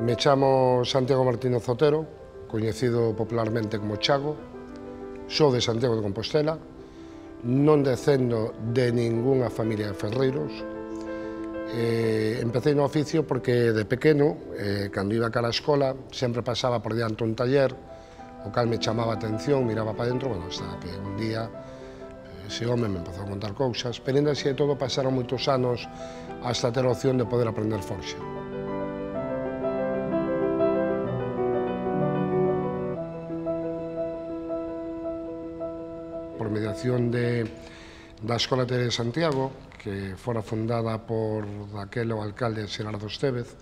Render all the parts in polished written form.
Me chamo Santiago Martínez Otero, coñecido popularmente como Chago. Sou de Santiago de Compostela, non descendo de ningunha familia de ferreiros. Empecé no oficio porque de pequeno, cando iba cara á escola, sempre pasaba por diante un taller, o cal me chamaba a atención, miraba para dentro, bueno, hasta que un día ese home me empezou a contar cousas, pero ainda así de todo pasaron moitos anos hasta ter a opción de poder aprender forxa. Por mediación da Escola Teatral de Santiago, que fora fundada por daquelo alcalde Xerardo Estévez,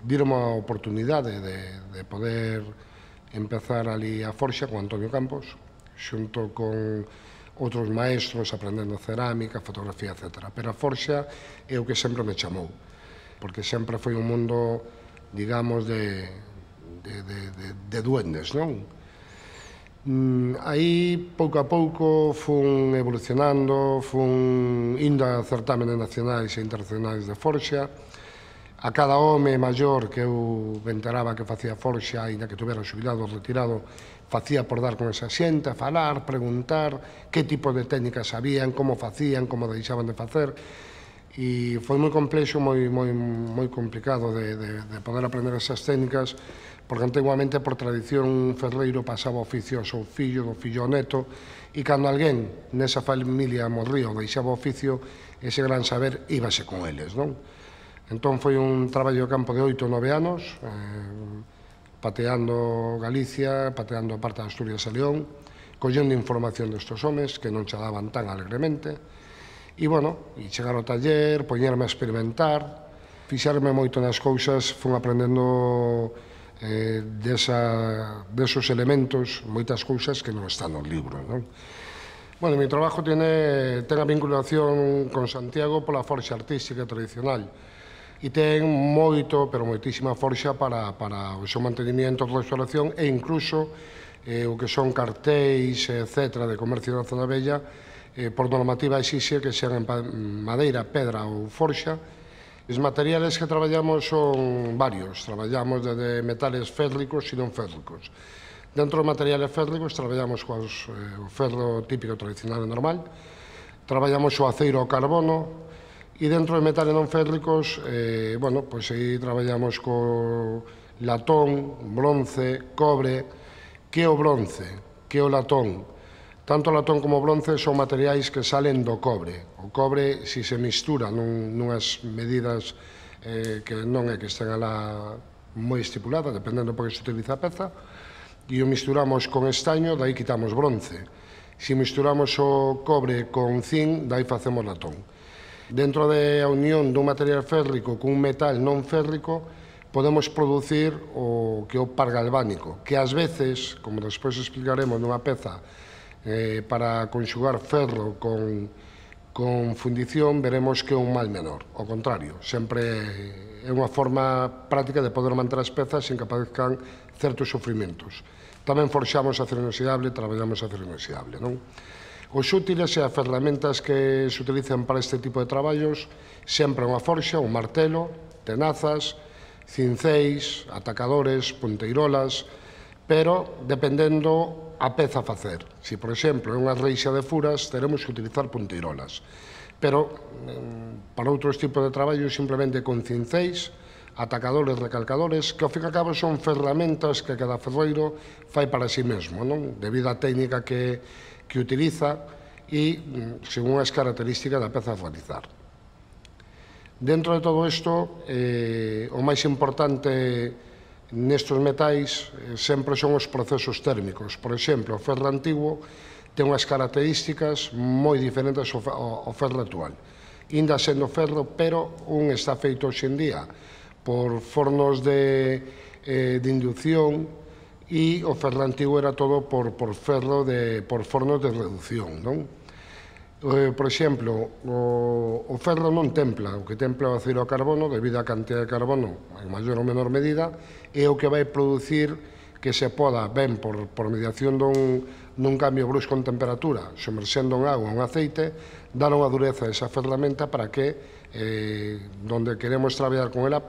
dironme a oportunidade de poder empezar ali a forxa con Antonio Campos, xunto con outros maestros, aprendendo cerámica, fotografía, etc. Pero a forxa é o que sempre me chamou, porque sempre foi un mundo, digamos, de duendes, non? Aí, pouco a pouco, fun evolucionando, fun indo a certámenes nacionais e internacionais de forxa. A cada home maior que eu venteraba que facía forxa, aínda que tuvera xubilado ou retirado, facía por dar con esa xente, falar, preguntar que tipo de técnicas sabían, como facían, como deixaban de facer. E foi moi complexo, moi complicado de poder aprender esas técnicas, porque antiguamente, por tradición, un ferreiro pasaba oficio ao seu fillo, do fillo ao neto, e cando alguén nesa familia morría ou deixaba oficio, ese gran saber íbase con eles, non? Entón foi un traballo de campo de 8 ou 9 anos, pateando Galicia, pateando a parte de Asturias e León, collendo información destes homes que non che daban tan alegremente, e, bueno, chegar ao taller, poñerme a experimentar, fixarme moito nas cousas, fun aprendendo desos elementos, moitas cousas que non están nos libros, non? Bueno, mi trabajo ten a vinculación con Santiago pola forxa artística tradicional e ten moito, pero moitísima forxa para o seu mantenimiento, restauración e incluso o que son cartéis, etc., de comercio na zona bella, por normativa exixe que sean en madeira, pedra ou forxa. Os materiales que traballamos son varios, traballamos desde metales férricos e non férricos. Dentro dos materiales férricos traballamos o ferro típico tradicional e normal, traballamos o aceiro ao carbono, e dentro de metales non férricos, bueno, pois aí traballamos co latón, bronce, cobre. Que é o bronce? Que é o latón? Tanto o latón como o bronce son materiais que salen do cobre. O cobre, se se mistura nunhas medidas que non é que estén alá moi estipuladas, dependendo por que se utiliza a peza, e o misturamos con estaño, dai quitamos bronce. Se misturamos o cobre con zinc, dai facemos latón. Dentro da unión dun material férrico cun metal non férrico, podemos producir o que é o par galvánico, que ás veces, como despois explicaremos nunha peza, para conxugar ferro con fundición, veremos que é un mal menor. Ao contrario, sempre é unha forma práctica de poder manter as pezas sin que aparezcan certos sofrimentos. Tamén forxamos acero inoxidable, traballamos acero inoxidable, non? Os útiles e as ferramentas que se utilizan para este tipo de traballos, sempre unha forxa, un martelo, tenazas, cinceis, atacadores, punteirolas, pero dependendo a peza a facer. Se, por exemplo, é unha reixa de furas, teremos que utilizar punteirolas. Pero, para outros tipos de traballos, simplemente con cinceis, atacadores, recalcadores, que ao fin e ao cabo son ferramentas que cada ferreiro fai para si mesmo, non? Debido á técnica que utiliza e según as características da peza a realizar. Dentro de todo isto, o máis importante nestes metais sempre son os procesos térmicos. Por exemplo, o ferro antigo ten unhas características moi diferentes ao ferro actual. Inda sendo ferro, pero un está feito hoxe en día por fornos de inducción e o ferro antigo era todo por fornos de reducción, non? Por exemplo, o ferro non templa, o que templa o aceiro a carbono, debido á cantidad de carbono en maior ou menor medida, é o que vai producir que se poda, ben por mediación dun cambio brusco en temperatura, somersendo en agua un aceite, dar unha dureza a esa ferramenta para que, donde queremos traballar con ela,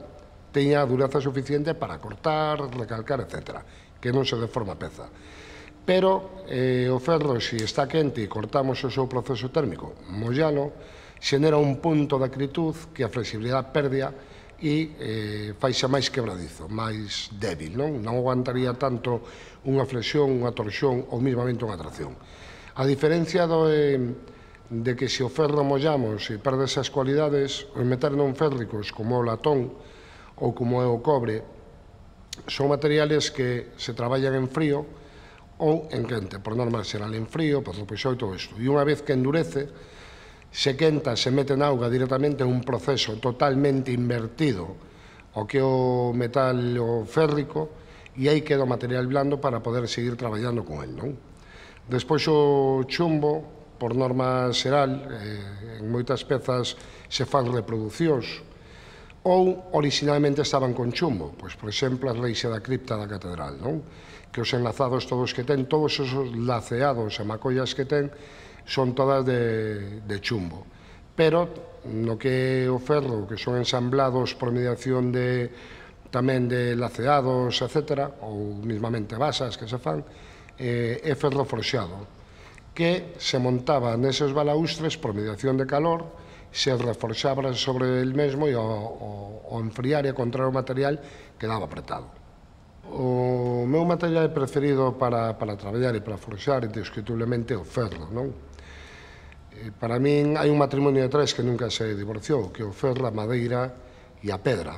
teña a dureza suficiente para cortar, recalcar, etc. Que non se deforma a peza. Pero o ferro, se está quente e cortamos o seu proceso térmico mollano, xenera un punto de acritud que a flexibilidade perdia e faixa máis quebradizo, máis débil, non aguantaría tanto unha flexión, unha torsión ou mismamente unha tracción. A diferencia de que se o ferro mollamos e perde esas cualidades, os metais non férricos como o latón ou como é o cobre son materiales que se traballan en frío ou en quente, por norma xeral en frío, por e todo isto. E unha vez que endurece, se quenta, se mete na auga directamente, un proceso totalmente invertido ao que o metal o férrico, e aí queda o material blando para poder seguir traballando con el, non? Despois o chumbo, por norma xeral, en moitas pezas se fan reproducións, ou originalmente estaban con chumbo, pois, por exemplo, a reixa da cripta da catedral, non? Que os enlazados todos que ten, todos esos laceados e macollas que ten, son todas de chumbo. Pero, no que o ferro, que son ensamblados por mediación tamén de laceados, etc., ou mismamente basas que se fan, é ferro forxado, que se montaba neses balaustres por mediación de calor, se reforxaba sobre el mesmo e ao enfriar e contrar o material quedaba apretado. O meu material preferido para traballar e para forxar indiscutiblemente é o ferro, non? Para min hai un matrimonio de tres que nunca se divorciou, que é o ferro, a madeira e a pedra.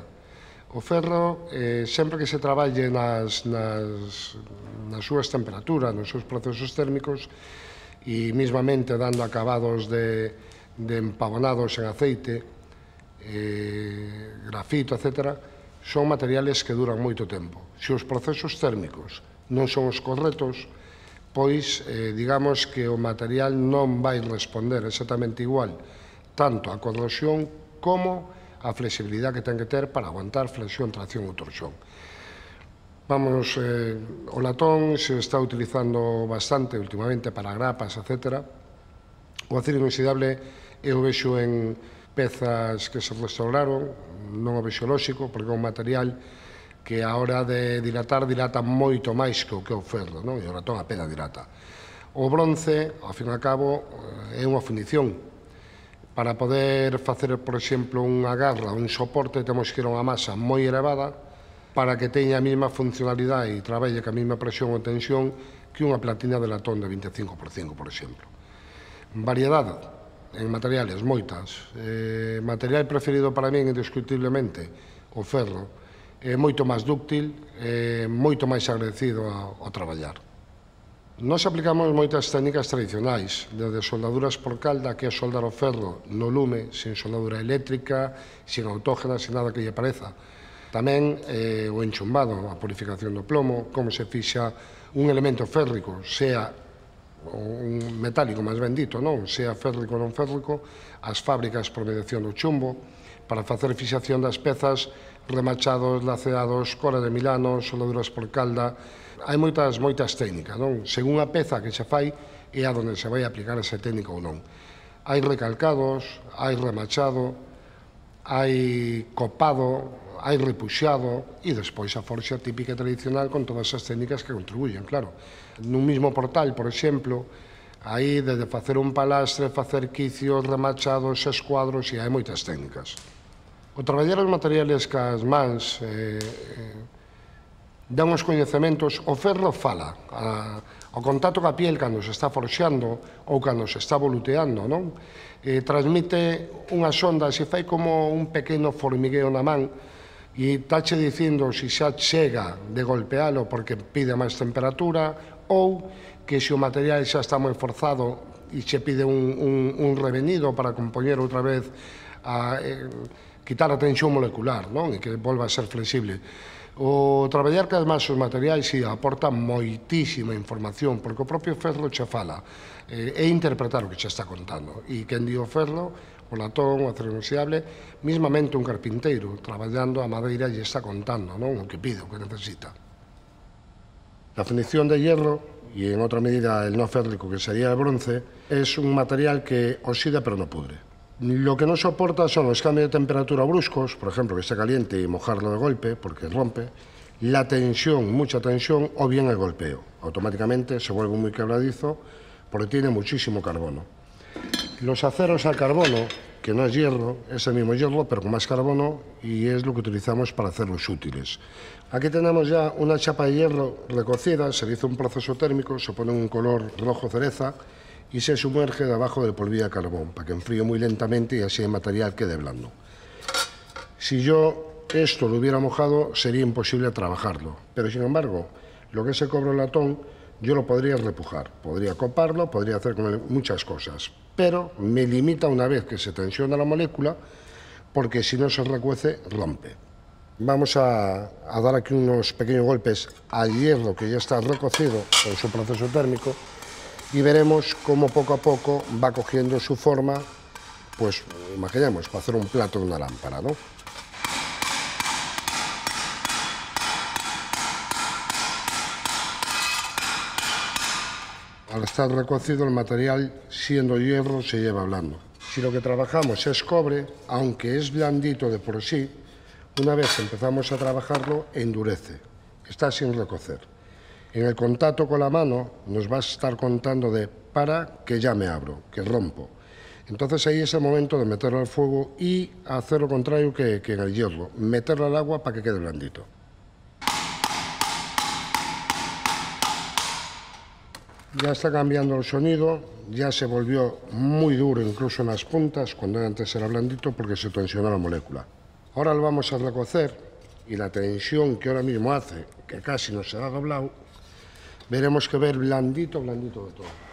O ferro, sempre que se traballe nas súas temperaturas, nos seus procesos térmicos, e mismamente dando acabados de empavonados en aceite, grafito, etc., son materiales que duran moito tempo. Se os procesos térmicos non son os correctos, pois digamos que o material non vai responder exactamente igual tanto a corrosión como a flexibilidade que ten que ter para aguantar flexión, tracción ou torsión. Vamos, o latón se está utilizando bastante últimamente para grapas, etc. O acero inoxidable eu vexo en pezas que se restauraron, non o vexo lóxico, porque é un material que a hora de dilatar, dilata moito máis que o ferro, non? E o latón apenas dilata. O bronce, ao fin e ao cabo, é unha fundición. Para poder facer, por exemplo, unha garra, un soporte, temos que ir a unha masa moi elevada para que teña a mesma funcionalidade e traballe ca mesma presión ou tensión que unha platina de latón de 25x5, por exemplo. Variedade en materiales, moitas. Material preferido para min, indiscutiblemente, o ferro. É moito máis dúctil, moito máis agradecido ao traballar. Nós aplicamos moitas técnicas tradicionais, desde soldaduras por calda, que é soldar o ferro no lume, sin soldadura eléctrica, sin autógena, sin nada que lle pareza. Tamén o enchumbado, a purificación do plomo, como se fixa un elemento férrico, sea un metálico máis bendito, non? Sea férrico ou non férrico, as fábricas por mediación do chumbo, para facer fixación das pezas, remachados, laceados, cora de Milano, soldaduras por calda. Hai moitas técnicas, non? Según a peza que se fai, é a donde se vai aplicar esa técnica ou non. Hai recalcados, hai remachado, hai copado, hai repuxado e despois a forxa típica tradicional con todas as técnicas que contribuyen, claro. Nun mismo portal, por exemplo, aí desde facer un palastre, facer quicios, remachados, escuadros, e hai moitas técnicas. O traballar os materiales cas mans dá uns coñecementos, o ferro fala, o contacto ca piel cando se está forxando ou cando se está voluteando, non? Transmite unhas ondas e fai como un pequeno formigueo na man e tache dicindo se xa chega de golpealo porque pide máis temperatura ou que se o material xa está moi forzado e che pide un revenido para compoñer outra vez, quitar a tensión molecular, non? E que volva a ser flexible. O traballar cada máis os materiais aporta moitísima información, porque o propio ferro che fala, é interpretar o que che está contando. E quen di o ferro, o latón, o acero inoxidable, mismamente un carpinteiro, traballando a madeira lle está contando, non? O que pide, o que necesita. La fundición de hierro, y en outra medida el no férrico, que sería el bronce, es un material que oxida pero no pudre. Lo que no soporta son los cambios de temperatura bruscos, por ejemplo, que esté caliente y mojarlo de golpe, porque rompe, la tensión, mucha tensión, o bien el golpeo. Automáticamente se vuelve muy quebradizo porque tiene muchísimo carbono. Los aceros al carbono, que no es hierro, es el mismo hierro, pero con más carbono, y es lo que utilizamos para hacerlos útiles. Aquí tenemos ya una chapa de hierro recocida, se le hizo un proceso térmico, se pone un color rojo cereza y se sumerge debajo del polvillo de carbón para que enfríe muy lentamente y así el material quede blando. Si yo esto lo hubiera mojado, sería imposible trabajarlo, pero sin embargo, lo que es el cobre latón, yo lo podría repujar, podría coparlo, podría hacer con él muchas cosas, pero me limita una vez que se tensiona la molécula, porque si no se recuece, rompe. Vamos a dar aquí unos pequeños golpes al hierro que ya está recocido con su proceso térmico y veremos cómo poco a poco va cogiendo su forma, pues imaginemos, para hacer un plato de una lámpara, ¿no? Al estar recocido el material, siendo hierro, se lleva blando. Si lo que trabajamos es cobre, aunque es blandito de por sí, una vez que empezamos a trabajarlo, endurece, está sin recocer. En el contacto con la mano nos va a estar contando de para que ya me abro, que rompo. Entonces ahí es el momento de meterlo al fuego y hacer lo contrario que en el hierro, meterlo al agua para que quede blandito. Ya está cambiando el sonido, ya se volvió muy duro incluso en las puntas, cuando antes era blandito porque se tensionó la molécula. Ahora lo vamos a recocer y la tensión que ahora mismo hace, que casi no se ha doblado, veremos que ver blandito, blandito de todo.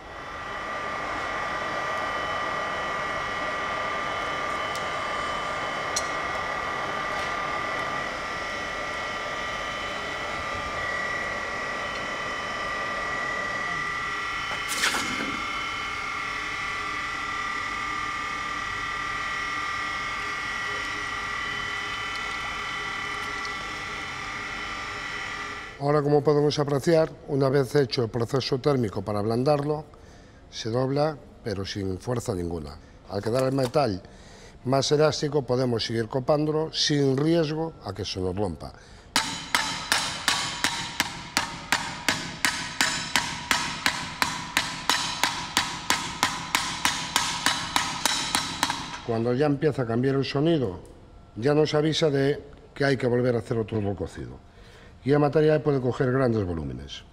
Ahora, como podemos apreciar, una vez hecho el proceso térmico para ablandarlo, se dobla, pero sin fuerza ninguna. Al quedar el metal más elástico, podemos seguir copándolo sin riesgo a que se nos rompa. Cuando ya empieza a cambiar el sonido, ya nos avisa de que hay que volver a hacer otro recocido. Y el material puede coger grandes volúmenes.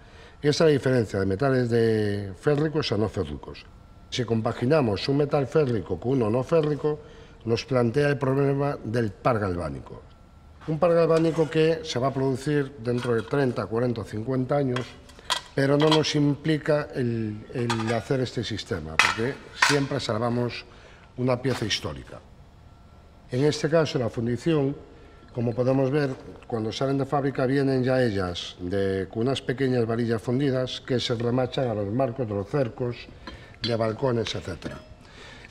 Esa es la diferencia de metales de férricos a no férricos. Si compaginamos un metal férrico con uno no férrico, nos plantea el problema del par galvánico. Un par galvánico que se va a producir dentro de 30, 40 o 50 años, pero no nos implica el hacer este sistema, porque siempre salvamos una pieza histórica. En este caso, la fundición, como podemos ver, cuando salen de fábrica vienen ya ellas con unas pequeñas varillas fundidas que se remachan a los marcos de los cercos, de balcones, etc.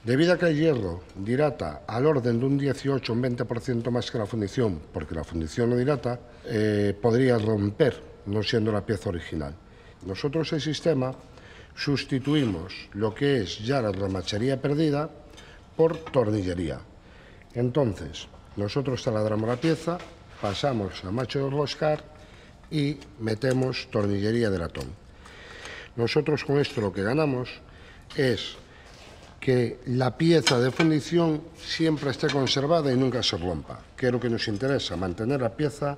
Debido a que el hierro dilata al orden de un 18 o un 20% más que la fundición, porque la fundición no dilata, podría romper, no siendo la pieza original. Nosotros el sistema sustituimos lo que es ya la remachería perdida por tornillería. Entonces, nosotros taladramos la pieza, pasamos a macho de roscar y metemos tornillería de latón. Nosotros con esto lo que ganamos es que la pieza de fundición siempre esté conservada y nunca se rompa, que es lo que nos interesa, mantener la pieza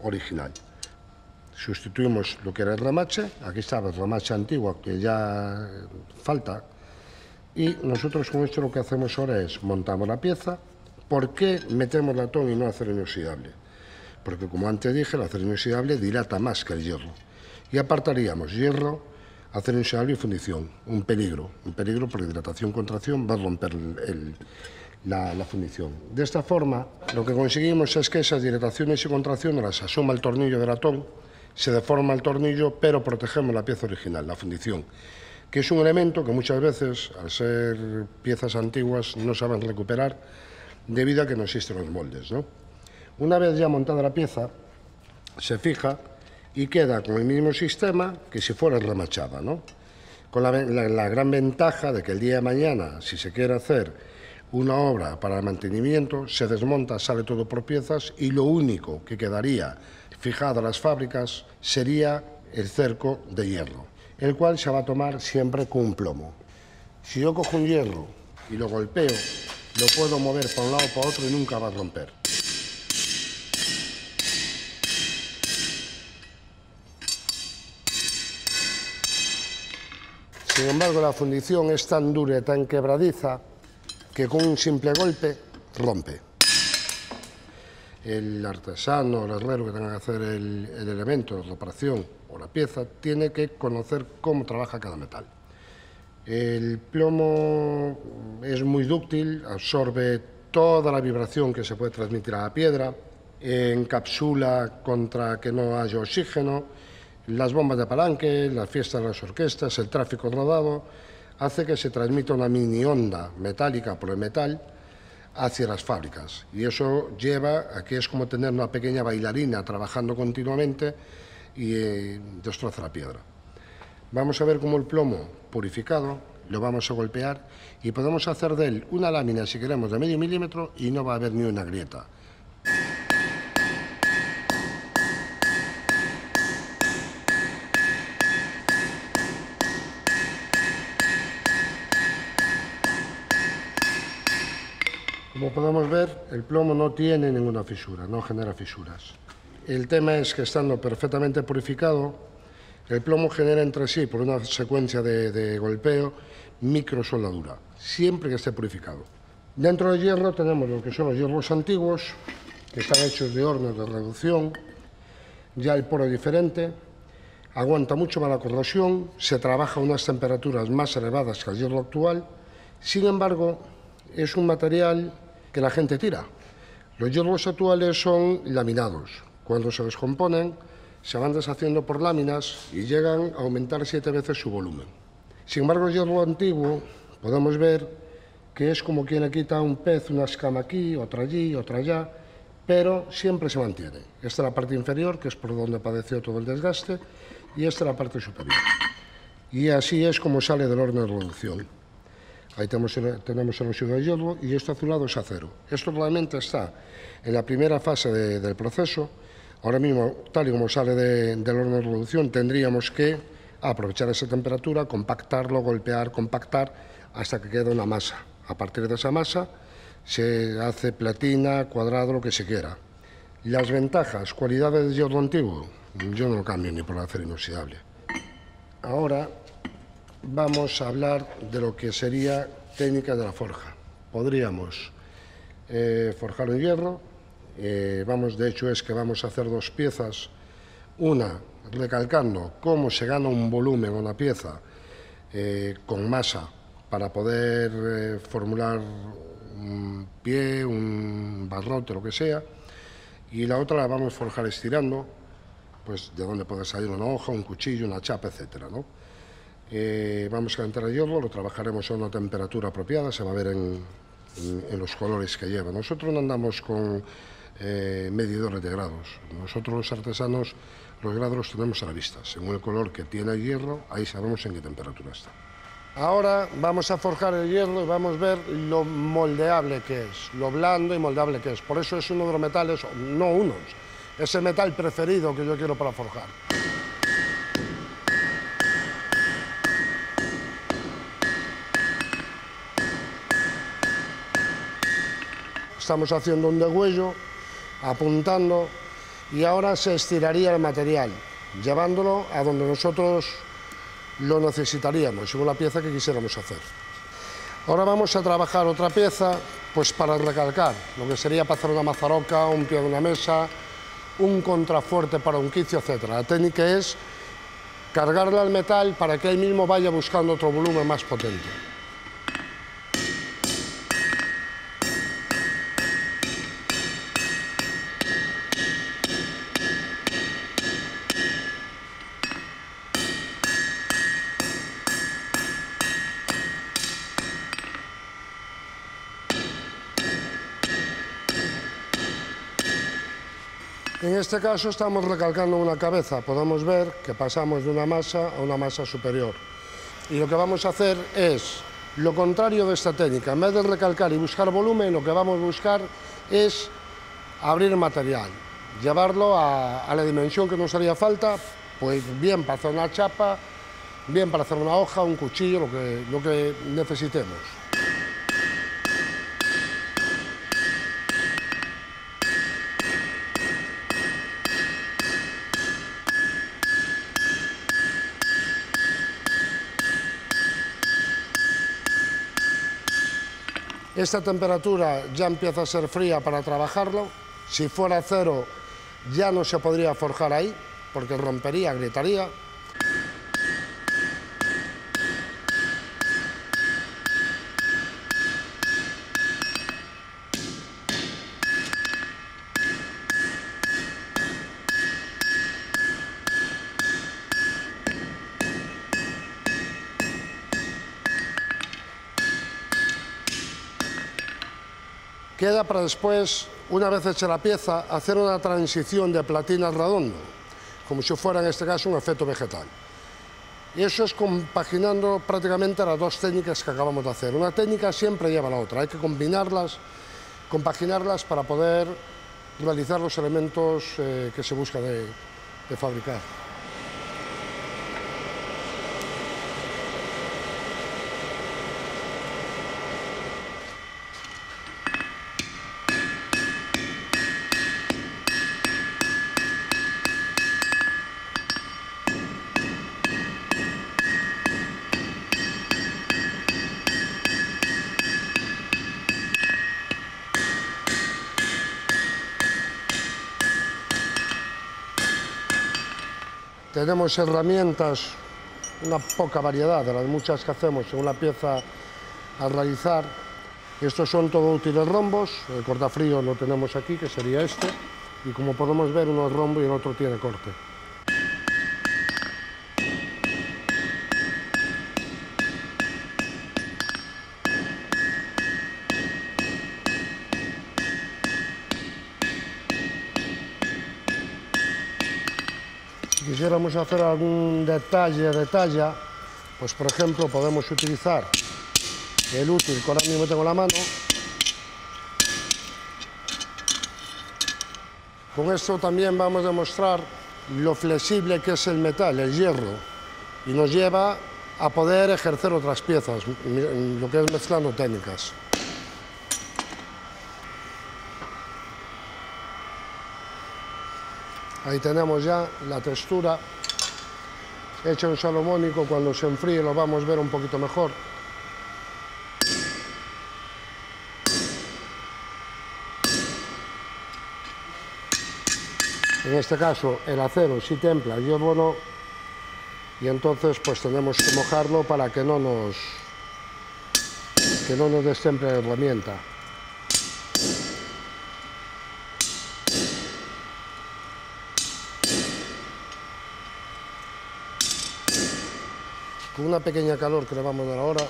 original. Sustituimos lo que era el remache, aquí estaba el remache antiguo que ya falta, y nosotros con esto lo que hacemos ahora es montamos la pieza. ¿Por qué metemos latón y no acero inoxidable? Porque, como antes dije, el acero inoxidable dilata más que el hierro. Y apartaríamos hierro, acero inoxidable y fundición. Un peligro porque dilatación-contracción va a romper la fundición. De esta forma, lo que conseguimos es que esas dilataciones y contracciones las asuma el tornillo de latón, se deforma el tornillo, pero protegemos la pieza original, la fundición, que es un elemento que muchas veces, al ser piezas antiguas, no saben recuperar, debido a que no existen los moldes, ¿no? Una vez ya montada la pieza, se fija y queda con el mismo sistema que si fuera remachada, ¿no? Con la gran ventaja de que el día de mañana, si se quiere hacer una obra para el mantenimiento, se desmonta, sale todo por piezas y lo único que quedaría fijado a las fábricas sería el cerco de hierro, el cual se va a tomar siempre con un plomo. Si yo cojo un hierro y lo golpeo, lo puedo mover para un lado o para otro y nunca va a romper. Sin embargo, la fundición es tan dura y tan quebradiza que con un simple golpe rompe. El artesano, el herrero que tenga que hacer el elemento, la reparación o la pieza, tiene que conocer cómo trabaja cada metal. El plomo es muy dúctil, absorbe toda la vibración que se puede transmitir a la piedra, encapsula contra que no haya oxígeno, las bombas de palanque, las fiestas de las orquestas, el tráfico rodado, hace que se transmita una mini onda metálica por el metal hacia las fábricas. Y eso lleva a que es como tener una pequeña bailarina trabajando continuamente y destroza la piedra. Vamos a ver cómo el plomo purificado lo vamos a golpear y podemos hacer de él una lámina, si queremos, de medio milímetro y no va a haber ni una grieta. Como podemos ver, el plomo no tiene ninguna fisura, no genera fisuras. El tema es que estando perfectamente purificado, el plomo genera entre sí, por una secuencia de golpeo, microsoldadura, siempre que esté purificado. Dentro del hierro tenemos lo que son los hierros antiguos, que están hechos de hornos de reducción, ya el poro es diferente, aguanta mucho más la corrosión, se trabaja a unas temperaturas más elevadas que el hierro actual, sin embargo, es un material que la gente tira. Los hierros actuales son laminados. Cuando se descomponen, se van deshaciendo por láminas y llegan a aumentar 7 veces su volumen. Sin embargo, el hierro antiguo, podemos ver que es como quien le quita a un pez una escama aquí, otra allí, otra allá, pero siempre se mantiene. Esta es la parte inferior, que es por donde padeció todo el desgaste, y esta es la parte superior. Y así es como sale del horno de reducción. Ahí tenemos el óxido de hierro y esto azulado es acero. Esto realmente está en la primera fase del proceso. Ahora mismo, tal y como sale del horno de reducción, tendríamos que aprovechar esa temperatura, compactarlo, golpear, compactar, hasta que quede una masa. A partir de esa masa se hace platina, cuadrado, lo que se quiera. Las ventajas, cualidades del hierro antiguo, yo no lo cambio ni por acero inoxidable. Ahora vamos a hablar de lo que sería técnica de la forja. Podríamos forjar un hierro, de hecho es que vamos a hacer dos piezas, una recalcando cómo se gana un volumen a una pieza con masa para poder formular un pie, un barrote, lo que sea, y la otra la vamos a forjar estirando, pues de donde puede salir una hoja, un cuchillo, una chapa, etcétera, ¿no? Vamos a calentar el hierro, lo trabajaremos a una temperatura apropiada, se va a ver en los colores que lleva. Nosotros no andamos con medidores de grados. Nosotros los artesanos los grados los tenemos a la vista. Según el color que tiene el hierro, ahí sabemos en qué temperatura está. Ahora vamos a forjar el hierro y vamos a ver lo moldeable que es, lo blando y moldeable que es. Por eso es uno de los metales, no unos, es el metal preferido que yo quiero para forjar. Estamos haciendo un degüello, apuntando, y ahora se estiraría el material, llevándolo a donde nosotros lo necesitaríamos, según la pieza que quisiéramos hacer. Ahora vamos a trabajar otra pieza, pues para recalcar, lo que sería para hacer una mazaroca, un pie de una mesa, un contrafuerte para un quicio, etc. La técnica es cargarle al metal para que él mismo vaya buscando otro volumen más potente. En este caso estamos recalcando una cabeza. Podemos ver que pasamos de una masa a una masa superior. Y lo que vamos a hacer es Lo contrario de esta técnica, en vez de recalcar y buscar volumen, lo que vamos a buscar es abrir material, llevarlo a la dimensión que nos haría falta, pues bien para hacer una chapa, bien para hacer una hoja, un cuchillo, lo que necesitemos. Esta temperatura ya empieza a ser fría para trabajarlo. Si fuera cero ya no se podría forjar ahí, porque rompería, gritaría. Queda para después, una vez hecha la pieza, hacer una transición de platina a redondo, como si fuera en este caso un efecto vegetal. Y eso es compaginando prácticamente las dos técnicas que acabamos de hacer. Una técnica siempre lleva a la otra, hay que combinarlas, compaginarlas para poder realizar los elementos que se busca de fabricar. Tenemos herramientas, una poca variedad de las muchas que hacemos en una pieza a realizar. Estos son todo útiles rombos, el cortafrío lo tenemos aquí, que sería este, y como podemos ver uno es rombo y el otro tiene corte. Si quisiéramos hacer algún detalle de talla, pues por ejemplo podemos utilizar el útil que ahora mismo tengo en la mano. Con esto también vamos a demostrar lo flexible que es el metal, el hierro, y nos lleva a poder ejercer otras piezas, lo que es mezclando técnicas. Ahí tenemos ya la textura hecha en salomónico. Cuando se enfríe lo vamos a ver un poquito mejor. En este caso el acero sí templa, el hierro no, y entonces pues tenemos que mojarlo para que no nos destemple la herramienta. Con una pequeña calor que le vamos a dar ahora,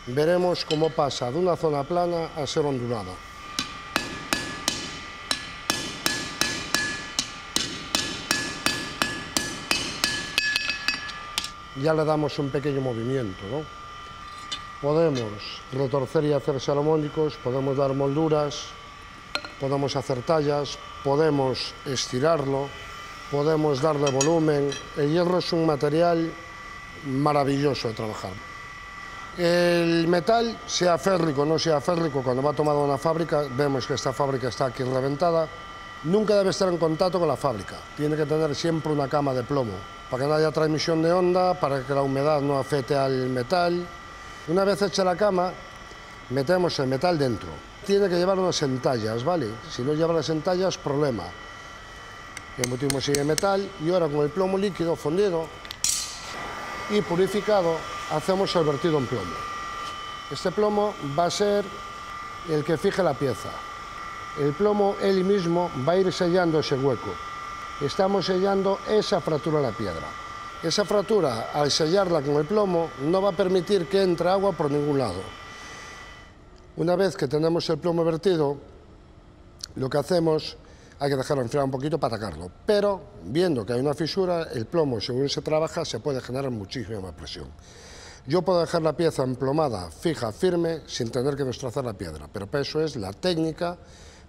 veremos cómo pasa de una zona plana a ser ondulada. Ya le damos un pequeño movimiento, ¿no? Podemos retorcer y hacer salomónicos, podemos dar molduras, podemos hacer tallas, podemos estirarlo, podemos darle volumen. El hierro es un material maravilloso de trabajar. El metal, sea férrico o no sea férrico, cuando va tomado a una fábrica, vemos que esta fábrica está aquí reventada, nunca debe estar en contacto con la fábrica. Tiene que tener siempre una cama de plomo, para que no haya transmisión de onda, para que la humedad no afecte al metal. Una vez hecha la cama, metemos el metal dentro. Tiene que llevar unas entallas, ¿vale? Si no lleva las entallas, problema. Embutimos en el metal y ahora con el plomo líquido fundido y purificado hacemos el vertido en plomo. Este plomo va a ser el que fije la pieza. El plomo él mismo va a ir sellando ese hueco. Estamos sellando esa fractura de la piedra. Esa fractura, al sellarla con el plomo, no va a permitir que entre agua por ningún lado. Una vez que tenemos el plomo vertido, lo que hacemos, hay que dejarlo enfriar un poquito para atacarlo. Pero, viendo que hay una fisura, el plomo, según se trabaja, se puede generar muchísima más presión. Yo puedo dejar la pieza emplomada, fija, firme, sin tener que destrozar la piedra, pero para eso es la técnica,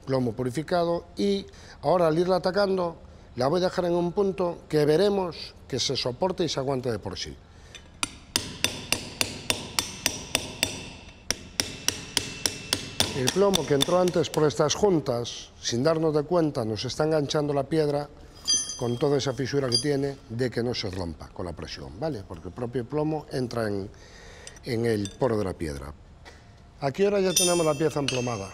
plomo purificado, y ahora al irla atacando la voy a dejar en un punto que veremos que se soporte y se aguante de por sí. El plomo que entró antes por estas juntas, sin darnos de cuenta, nos está enganchando la piedra con toda esa fisura que tiene, de que no se rompa con la presión, ¿vale? Porque el propio plomo entra en el poro de la piedra. Aquí ahora ya tenemos la pieza emplomada.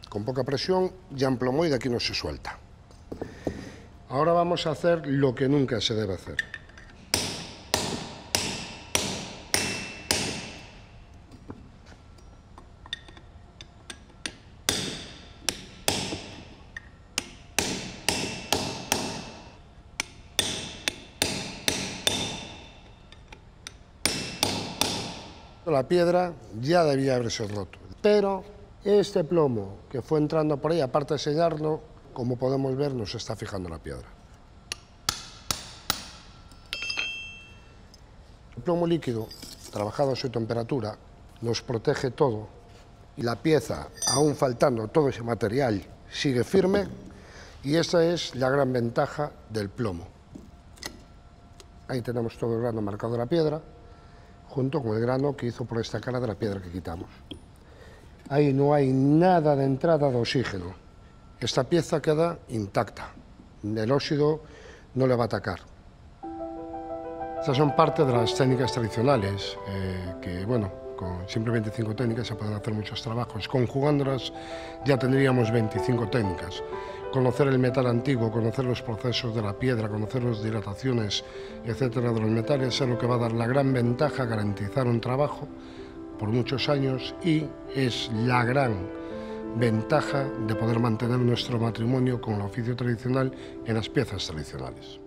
Con poca presión ya emplomó y de aquí no se suelta. Ahora vamos a hacer lo que nunca se debe hacer. La piedra ya debía haberse roto, pero este plomo que fue entrando por ahí, aparte de sellarlo, como podemos ver, nos está fijando la piedra. El plomo líquido, trabajado a su temperatura, nos protege todo y la pieza, aún faltando todo ese material, sigue firme, y esa es la gran ventaja del plomo. Ahí tenemos todo el grano marcado de la piedra, junto con el grano que hizo por esta cara de la piedra que quitamos. Ahí no hay nada de entrada de oxígeno. Esta pieza queda intacta. El óxido no le va a atacar. Estas son parte de las técnicas tradicionales, que bueno, con simplemente 5 técnicas se pueden hacer muchos trabajos. Conjugándolas ya tendríamos 25 técnicas. Conocer el metal antiguo, conocer los procesos de la piedra, conocer las dilataciones, etcétera, de los metales, es lo que va a dar la gran ventaja, garantizar un trabajo por muchos años, y es la gran ventaja de poder mantener nuestro matrimonio con el oficio tradicional en las piezas tradicionales.